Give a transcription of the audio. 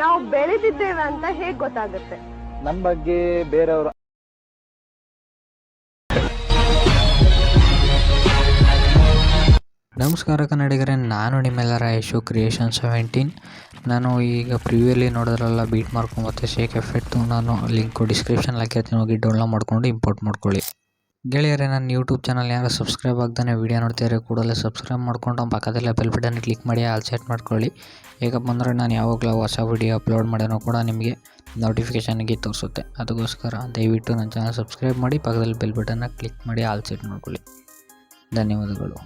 ನಾವು ಬೆಳೆದಿದ್ದೇವೆ ಅಂತ ಹೇಗ್ ಗೊತ್ತಾಗುತ್ತೆ? ನಮ್ಮ ಬಗ್ಗೆ ಬೇರೆಯವರು ನಮಸ್ಕಾರ ಕನ್ನಡಿಗರೇ, ನಾನು ನಿಮ್ಮೆಲ್ಲರ ಯಶು ಕ್ರಿಯೇಷನ್ 17. ನಾನು ಈಗ ಪ್ರಿವ್ಯೂಲಿ ನೋಡಿದ್ರಲ್ಲ ಬೀಟ್ ಮಾರ್ಕು ಮತ್ತು ಶೇಕ್ ಎಫೆಕ್ಟು, ನಾನು ಲಿಂಕು ಡಿಸ್ಕ್ರಿಪ್ಷನ್ ಹಾಕಿರ್ತೀನಿ, ಹೋಗಿ ಡೌನ್ಲೋಡ್ ಮಾಡ್ಕೊಂಡು ಇಂಪೋರ್ಟ್ ಮಾಡ್ಕೊಳ್ಳಿ. ಗೆಳೆಯರೇ, ನನ್ನ ಯೂಟ್ಯೂಬ್ ಚಾನಲ್ ಯಾರು ಸಬ್ಸ್ಕ್ರೈಬ್ ಆಗ್ದಾನೆ ವೀಡಿಯೋ ನೋಡ್ತಿದ್ರೆ ಕೂಡಲೇ ಸಬ್ಸ್ಕ್ರೈಬ್ ಮಾಡ್ಕೊಂಡು ಪಕ್ಕದಲ್ಲೇ ಬೆಲ್ ಬಟನ್ ಕ್ಲಿಕ್ ಮಾಡಿ ಆಲ್ ಸೆಟ್ ಮಾಡ್ಕೊಳ್ಳಿ. ಹೇಗಪ್ಪ ಅಂದರೆ ನಾನು ಯಾವಾಗಲೂ ಹೊಸ ವೀಡಿಯೋ ಅಪ್ಲೋಡ್ ಮಾಡಿರೋ ಕೂಡ ನಿಮಗೆ ನೋಟಿಫಿಕೇಷನ್ಗೆ ತೋರಿಸುತ್ತೆ. ಅದಕ್ಕೋಸ್ಕರ ದಯವಿಟ್ಟು ನನ್ನ ಚಾನಲ್ ಸಬ್ಸ್ಕ್ರೈಬ್ ಮಾಡಿ, ಪಕ್ಕದಲ್ಲಿ ಬೆಲ್ ಬಟನ್ನ ಕ್ಲಿಕ್ ಮಾಡಿ ಆಲ್ ಸೆಟ್ ಮಾಡ್ಕೊಳ್ಳಿ. ಧನ್ಯವಾದಗಳು.